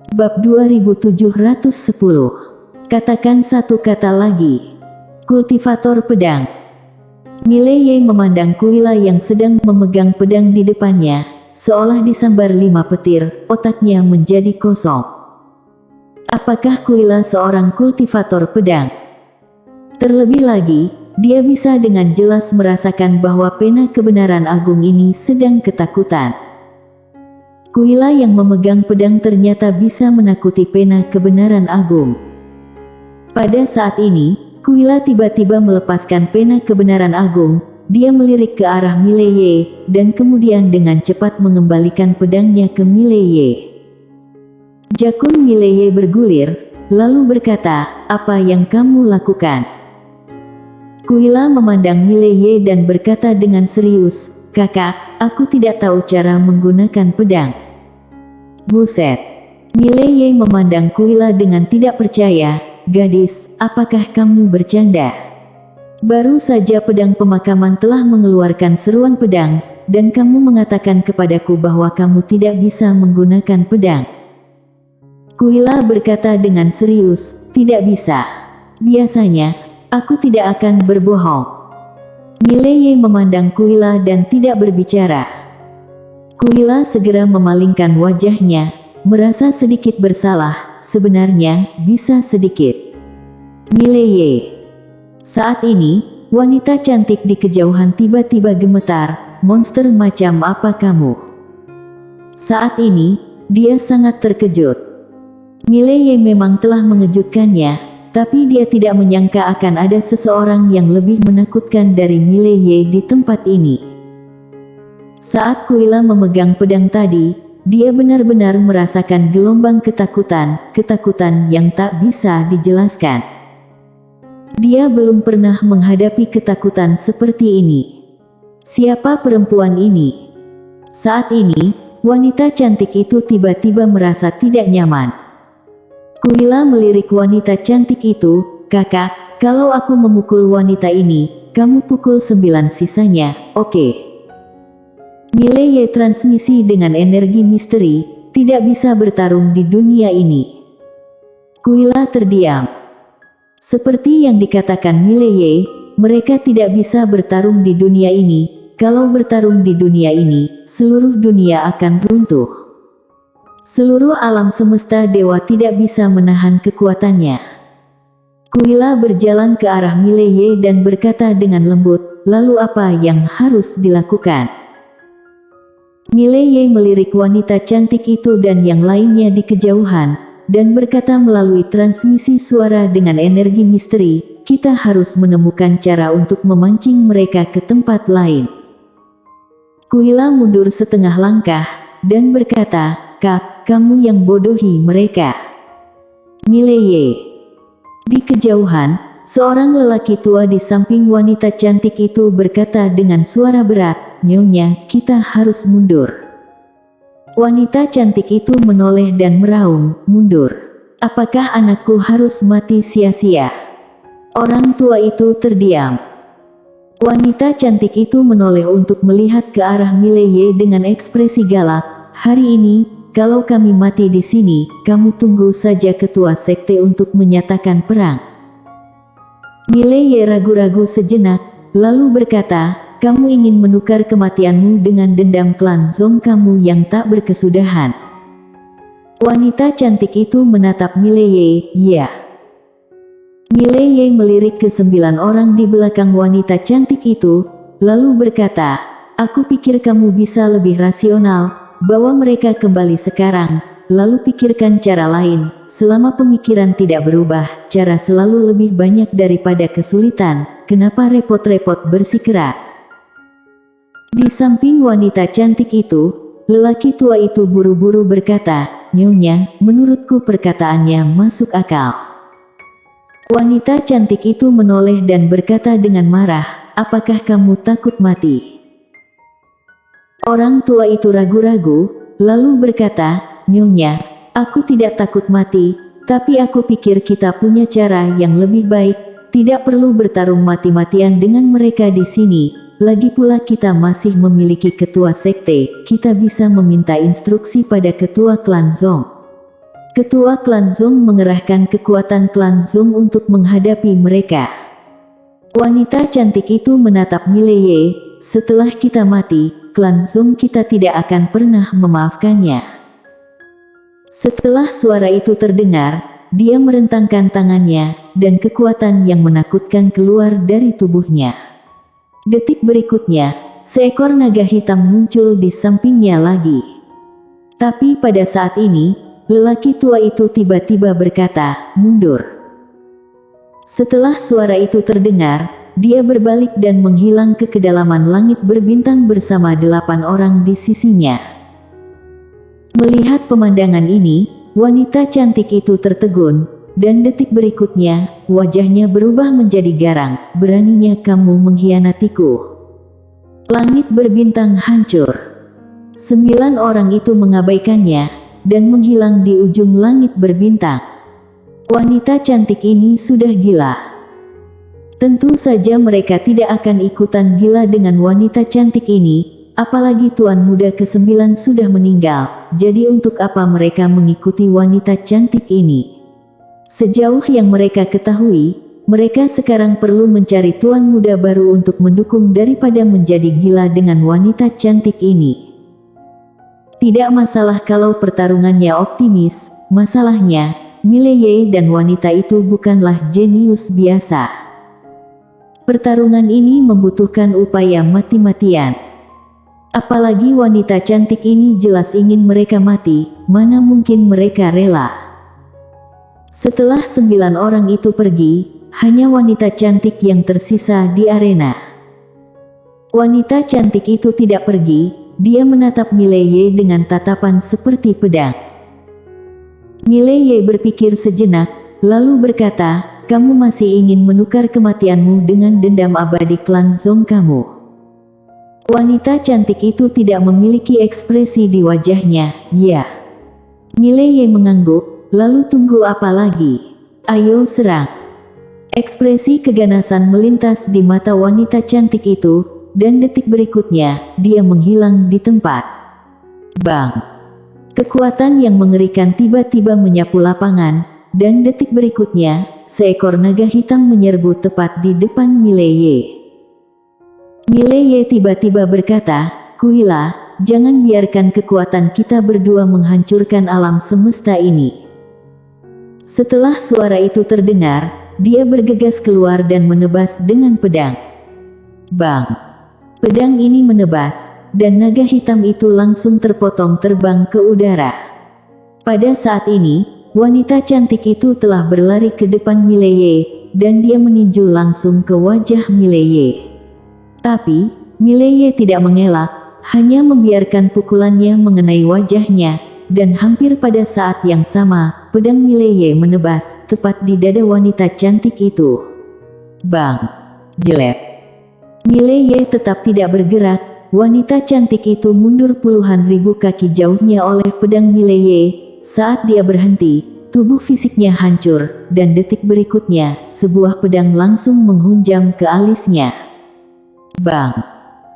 Bab 2710. Katakan satu kata lagi. Kultivator pedang. Mileye memandang Kuila yang sedang memegang pedang di depannya, seolah disambar 5 petir, otaknya menjadi kosong. Apakah Kuila seorang kultivator pedang? Terlebih lagi, dia bisa dengan jelas merasakan bahwa pena kebenaran agung ini sedang ketakutan. Kuila yang memegang pedang ternyata bisa menakuti pena kebenaran agung. Pada saat ini, Kuila tiba-tiba melepaskan pena kebenaran agung. Dia melirik ke arah Mileye, dan kemudian dengan cepat mengembalikan pedangnya ke Mileye. Jakun Mileye bergulir, lalu berkata, "Apa yang kamu lakukan?" Kuila memandang Mileye dan berkata dengan serius, "Kakak, aku tidak tahu cara menggunakan pedang." Buset. Mileye memandang Kuila dengan tidak percaya. "Gadis, apakah kamu bercanda? Baru saja pedang pemakaman telah mengeluarkan seruan pedang, dan kamu mengatakan kepadaku bahwa kamu tidak bisa menggunakan pedang." Kuila berkata dengan serius, "Tidak bisa. Biasanya, aku tidak akan berbohong." Mileye memandang Kuila dan tidak berbicara. Kuila segera memalingkan wajahnya, merasa sedikit bersalah, sebenarnya bisa sedikit. "Mileye." Saat ini, wanita cantik di kejauhan tiba-tiba gemetar, "Monster macam apa kamu?" Saat ini, dia sangat terkejut. Mileye memang telah mengejutkannya, tapi dia tidak menyangka akan ada seseorang yang lebih menakutkan dari Mileye di tempat ini. Saat Kuila memegang pedang tadi, dia benar-benar merasakan gelombang ketakutan yang tak bisa dijelaskan. Dia belum pernah menghadapi ketakutan seperti ini. Siapa perempuan ini? Saat ini, wanita cantik itu tiba-tiba merasa tidak nyaman. Kuila melirik wanita cantik itu, "Kakak, kalau aku memukul wanita ini, kamu pukul 9 sisanya, oke?" Mileye transmisi dengan energi misteri, tidak bisa bertarung di dunia ini. Kuila terdiam. Seperti yang dikatakan Mileye, mereka tidak bisa bertarung di dunia ini. Kalau bertarung di dunia ini, seluruh dunia akan runtuh. Seluruh alam semesta dewa tidak bisa menahan kekuatannya. Kuila berjalan ke arah Mileye dan berkata dengan lembut, "Lalu apa yang harus dilakukan?" Mileye melirik wanita cantik itu dan yang lainnya di kejauhan, dan berkata melalui transmisi suara dengan energi misteri, "Kita harus menemukan cara untuk memancing mereka ke tempat lain." Kuila mundur setengah langkah, dan berkata, "Kak, kamu yang bodohi mereka." Mileye. Di kejauhan, seorang lelaki tua di samping wanita cantik itu berkata dengan suara berat, "Nyonya, kita harus mundur." Wanita cantik itu menoleh dan meraung, "Mundur. Apakah anakku harus mati sia-sia?" Orang tua itu terdiam. Wanita cantik itu menoleh untuk melihat ke arah Mileye dengan ekspresi galak, "Hari ini, kalau kami mati di sini, kamu tunggu saja ketua sekte untuk menyatakan perang." Mileye ragu-ragu sejenak, lalu berkata, "Kamu ingin menukar kematianmu dengan dendam klan Zong kamu yang tak berkesudahan." Wanita cantik itu menatap Mileye, "Ya." Mileye melirik ke 9 orang di belakang wanita cantik itu, lalu berkata, "Aku pikir kamu bisa lebih rasional, bawa mereka kembali sekarang, lalu pikirkan cara lain. Selama pemikiran tidak berubah, cara selalu lebih banyak daripada kesulitan, kenapa repot-repot bersikeras?" Di samping wanita cantik itu, lelaki tua itu buru-buru berkata, "Nyonya, menurutku perkataannya masuk akal." Wanita cantik itu menoleh dan berkata dengan marah, "Apakah kamu takut mati?" Orang tua itu ragu-ragu, lalu berkata, "Nyonya, aku tidak takut mati, tapi aku pikir kita punya cara yang lebih baik, tidak perlu bertarung mati-matian dengan mereka di sini. Lagi pula kita masih memiliki ketua sekte, kita bisa meminta instruksi pada ketua klan Zong." Ketua klan Zong mengerahkan kekuatan klan Zong untuk menghadapi mereka. Wanita cantik itu menatap Mileye, setelah kita mati, klan Zong kita tidak akan pernah memaafkannya. Setelah suara itu terdengar, dia merentangkan tangannya, dan kekuatan yang menakutkan keluar dari tubuhnya. Detik berikutnya, seekor naga hitam muncul di sampingnya lagi. Tapi pada saat ini, lelaki tua itu tiba-tiba berkata, "Mundur." Setelah suara itu terdengar, dia berbalik dan menghilang ke kedalaman langit berbintang bersama 8 orang di sisinya. Melihat pemandangan ini, wanita cantik itu tertegun, dan detik berikutnya, wajahnya berubah menjadi garang. "Beraninya kamu mengkhianatiku." Langit berbintang hancur. 9 orang itu mengabaikannya, dan menghilang di ujung langit berbintang. Wanita cantik ini sudah gila. Tentu saja mereka tidak akan ikutan gila dengan wanita cantik ini, apalagi tuan muda ke-9 sudah meninggal, jadi untuk apa mereka mengikuti wanita cantik ini? Sejauh yang mereka ketahui, mereka sekarang perlu mencari tuan muda baru untuk mendukung daripada menjadi gila dengan wanita cantik ini. Tidak masalah kalau pertarungannya optimis, masalahnya, Mileye dan wanita itu bukanlah jenius biasa. Pertarungan ini membutuhkan upaya mati-matian. Apalagi wanita cantik ini jelas ingin mereka mati, mana mungkin mereka rela. Setelah 9 orang itu pergi, hanya wanita cantik yang tersisa di arena. Wanita cantik itu tidak pergi. Dia menatap Mileye dengan tatapan seperti pedang. Mileye berpikir sejenak, lalu berkata, "Kamu masih ingin menukar kematianmu dengan dendam abadi klan Zong kamu." Wanita cantik itu tidak memiliki ekspresi di wajahnya. "Ya." Mileye mengangguk, "Lalu tunggu apa lagi? Ayo serang." Ekspresi keganasan melintas di mata wanita cantik itu, dan detik berikutnya, dia menghilang di tempat. Bang! Kekuatan yang mengerikan tiba-tiba menyapu lapangan, dan detik berikutnya, seekor naga hitam menyerbu tepat di depan Mileye. Mileye tiba-tiba berkata, "Kuila, jangan biarkan kekuatan kita berdua menghancurkan alam semesta ini." Setelah suara itu terdengar, dia bergegas keluar dan menebas dengan pedang. Bang! Pedang ini menebas, dan naga hitam itu langsung terpotong terbang ke udara. Pada saat ini, wanita cantik itu telah berlari ke depan Mileye, dan dia meninju langsung ke wajah Mileye. Tapi, Mileye tidak mengelak, hanya membiarkan pukulannya mengenai wajahnya, dan hampir pada saat yang sama, pedang Mileye menebas tepat di dada wanita cantik itu. Bang! Jelek! Mileye tetap tidak bergerak, wanita cantik itu mundur puluhan ribu kaki jauhnya oleh pedang Mileye. Saat dia berhenti, tubuh fisiknya hancur, dan detik berikutnya, sebuah pedang langsung menghunjam ke alisnya. Bang!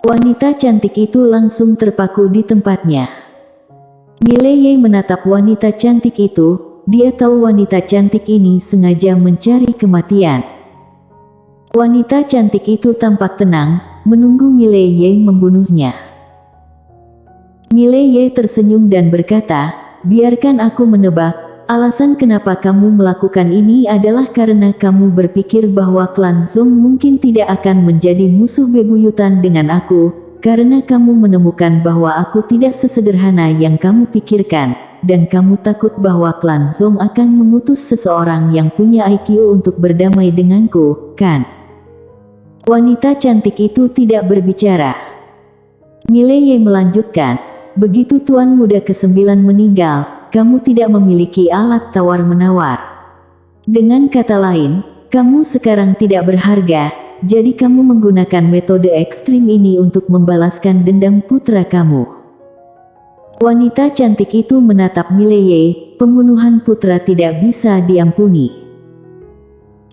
Wanita cantik itu langsung terpaku di tempatnya. Mileye menatap wanita cantik itu, dia tahu wanita cantik ini sengaja mencari kematian. Wanita cantik itu tampak tenang, menunggu Mileye membunuhnya. Mileye tersenyum dan berkata, "Biarkan aku menebak, alasan kenapa kamu melakukan ini adalah karena kamu berpikir bahwa klan Zong mungkin tidak akan menjadi musuh bebuyutan dengan aku, karena kamu menemukan bahwa aku tidak sesederhana yang kamu pikirkan, dan kamu takut bahwa klan Zong akan mengutus seseorang yang punya IQ untuk berdamai denganku, kan?" Wanita cantik itu tidak berbicara. Mileye melanjutkan, "Begitu tuan muda ke-9 meninggal, kamu tidak memiliki alat tawar-menawar. Dengan kata lain, kamu sekarang tidak berharga, jadi kamu menggunakan metode ekstrim ini untuk membalaskan dendam putra kamu." Wanita cantik itu menatap Mileye, pembunuhan putra tidak bisa diampuni.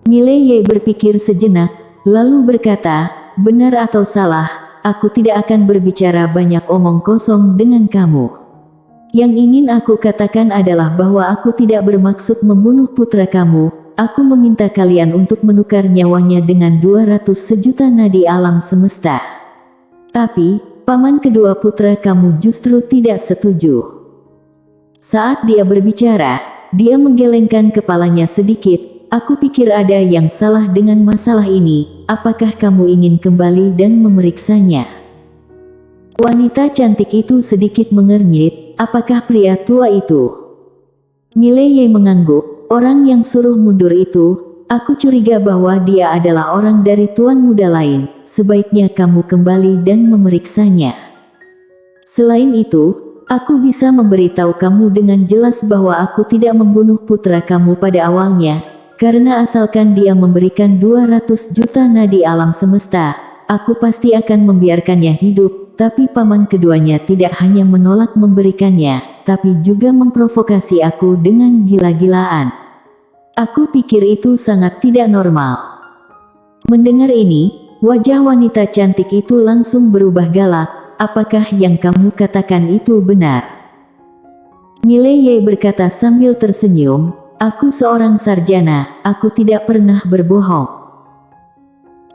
Mileye berpikir sejenak, lalu berkata, "Benar atau salah, aku tidak akan berbicara banyak omong kosong dengan kamu. Yang ingin aku katakan adalah bahwa aku tidak bermaksud membunuh putra kamu. Aku meminta kalian untuk menukar nyawanya dengan 200 sejuta nadi alam semesta. Tapi, paman kedua putra kamu justru tidak setuju. Saat dia berbicara, dia menggelengkan kepalanya sedikit. Aku pikir ada yang salah dengan masalah ini. Apakah kamu ingin kembali dan memeriksanya? Wanita cantik itu sedikit mengernyit. Apakah pria tua itu? Mileye mengangguk. Orang yang suruh mundur itu, aku curiga bahwa dia adalah orang dari tuan muda lain. Sebaiknya kamu kembali dan memeriksanya. Selain itu, aku bisa memberitahu kamu dengan jelas bahwa aku tidak membunuh putra kamu pada awalnya, karena asalkan dia memberikan 200 juta nadi alam semesta, aku pasti akan membiarkannya hidup. Tapi paman keduanya tidak hanya menolak memberikannya, tapi juga memprovokasi aku dengan gila-gilaan. Aku pikir itu sangat tidak normal. Mendengar ini, wajah wanita cantik itu langsung berubah galak. Apakah yang kamu katakan itu benar? Mileye berkata sambil tersenyum, aku seorang sarjana, aku tidak pernah berbohong.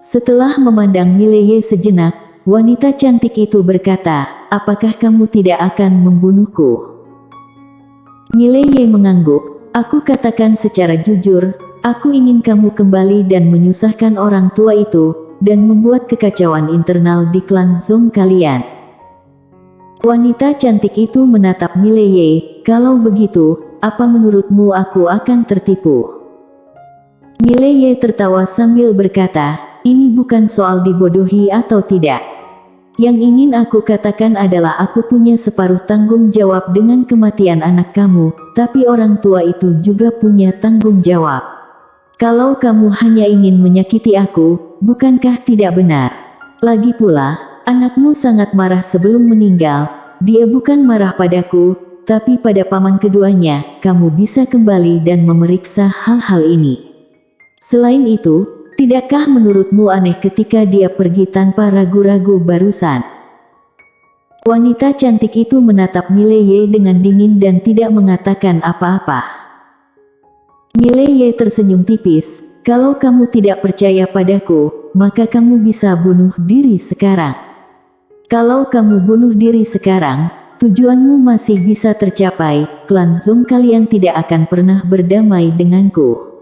Setelah memandang Mileye sejenak, wanita cantik itu berkata, apakah kamu tidak akan membunuhku? Mileye mengangguk, aku katakan secara jujur, aku ingin kamu kembali dan menyusahkan orang tua itu, dan membuat kekacauan internal di klan Zong kalian. Wanita cantik itu menatap Mileye, kalau begitu, apa menurutmu aku akan tertipu? Mileye tertawa sambil berkata, ini bukan soal dibodohi atau tidak. Yang ingin aku katakan adalah aku punya separuh tanggung jawab dengan kematian anak kamu, tapi orang tua itu juga punya tanggung jawab. Kalau kamu hanya ingin menyakiti aku, bukankah tidak benar? Lagi pula, anakmu sangat marah sebelum meninggal. Dia bukan marah padaku, tapi pada paman keduanya. Kamu bisa kembali dan memeriksa hal-hal ini. Selain itu, tidakkah menurutmu aneh ketika dia pergi tanpa ragu-ragu barusan? Wanita cantik itu menatap Mileye dengan dingin dan tidak mengatakan apa-apa. Mileye tersenyum tipis, kalau kamu tidak percaya padaku, maka kamu bisa bunuh diri sekarang. Kalau kamu bunuh diri sekarang, tujuanmu masih bisa tercapai, klan Zong kalian tidak akan pernah berdamai denganku.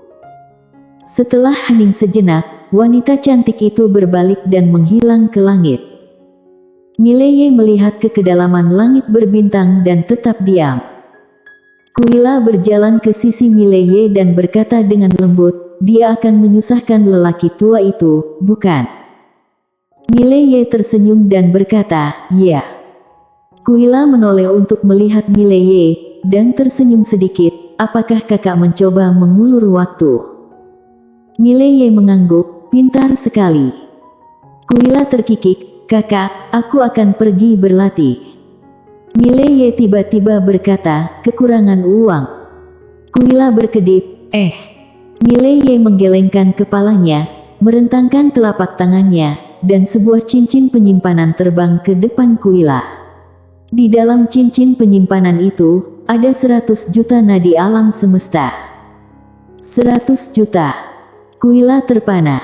Setelah hening sejenak, wanita cantik itu berbalik dan menghilang ke langit. Mileye melihat ke kedalaman langit berbintang dan tetap diam. Kuila berjalan ke sisi Mileye dan berkata dengan lembut, dia akan menyusahkan lelaki tua itu, bukan? Mileye tersenyum dan berkata, ya. Kuila menoleh untuk melihat Mileye, dan tersenyum sedikit, apakah kakak mencoba mengulur waktu? Mileye mengangguk, pintar sekali. Kuila terkikik, kakak, aku akan pergi berlatih. Mileye tiba-tiba berkata, kekurangan uang. Kuila berkedip, Mileye menggelengkan kepalanya, merentangkan telapak tangannya, dan sebuah cincin penyimpanan terbang ke depan Kuila. Di dalam cincin penyimpanan itu, ada 100 juta nadi alam semesta. 100 juta. Kuila terpana.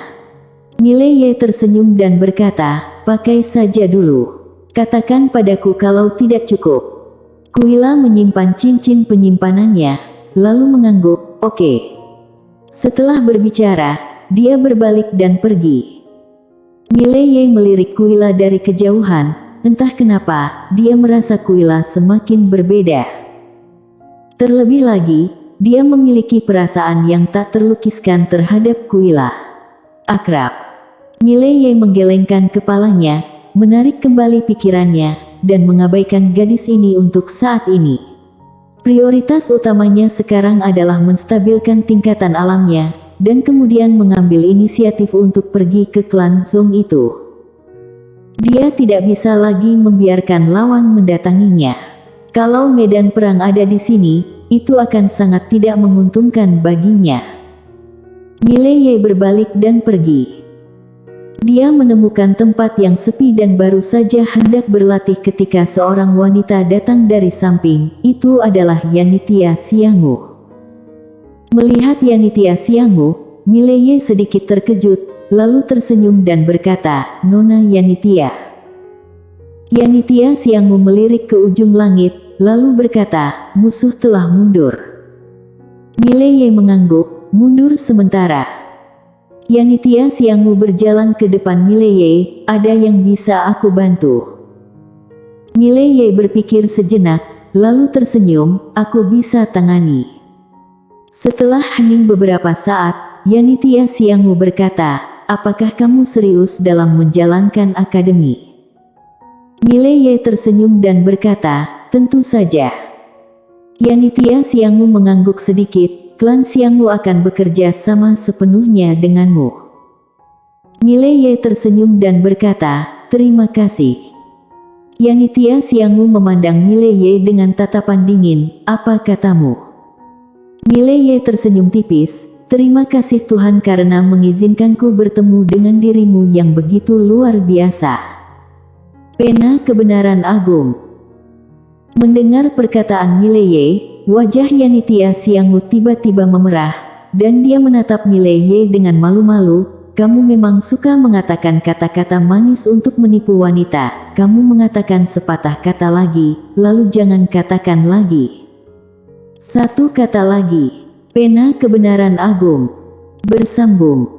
Mileye tersenyum dan berkata, pakai saja dulu. Katakan padaku kalau tidak cukup. Kuila menyimpan cincin penyimpanannya, lalu mengangguk, oke. Setelah berbicara, dia berbalik dan pergi. Mileye melirik Kuila dari kejauhan, entah kenapa, dia merasa Kuila semakin berbeda. Terlebih lagi, dia memiliki perasaan yang tak terlukiskan terhadap Kuila. Akrab. Mileye menggelengkan kepalanya, menarik kembali pikirannya, dan mengabaikan gadis ini untuk saat ini. Prioritas utamanya sekarang adalah menstabilkan tingkatan alamnya, dan kemudian mengambil inisiatif untuk pergi ke klan Zong itu. Dia tidak bisa lagi membiarkan lawan mendatanginya. Kalau medan perang ada di sini, itu akan sangat tidak menguntungkan baginya. Mileye berbalik dan pergi. Dia menemukan tempat yang sepi dan baru saja hendak berlatih ketika seorang wanita datang dari samping. Itu adalah Yanitia Xianggu. Melihat Yanitia Xianggu, Mileye sedikit terkejut, lalu tersenyum dan berkata, "Nona Yanitia." Yanitia Xianggu melirik ke ujung langit, lalu berkata, "Musuh telah mundur." Mileye mengangguk, mundur sementara. Yanitia Xianggu berjalan ke depan Mileye, "Ada yang bisa aku bantu?" Mileye berpikir sejenak, lalu tersenyum, "Aku bisa tangani." Setelah hening beberapa saat, Yanitia Xianggu berkata, "Apakah kamu serius dalam menjalankan akademi?" Mileye tersenyum dan berkata, "Tentu saja." Yanitia Xianggu mengangguk sedikit, "Klan Xianggu akan bekerja sama sepenuhnya denganmu." Mileye tersenyum dan berkata, "Terima kasih." Yanitia Xianggu memandang Mileye dengan tatapan dingin, "Apa katamu?" Mileye tersenyum tipis, "Terima kasih Tuhan karena mengizinkanku bertemu dengan dirimu yang begitu luar biasa." Pena Kebenaran Agung. Mendengar perkataan Mileye, wajah Yanitia Xianggu tiba-tiba memerah, dan dia menatap Mileye dengan malu-malu. "Kamu memang suka mengatakan kata-kata manis untuk menipu wanita. Kamu mengatakan sepatah kata lagi, lalu jangan katakan lagi satu kata lagi." Pena Kebenaran Agung. Bersambung.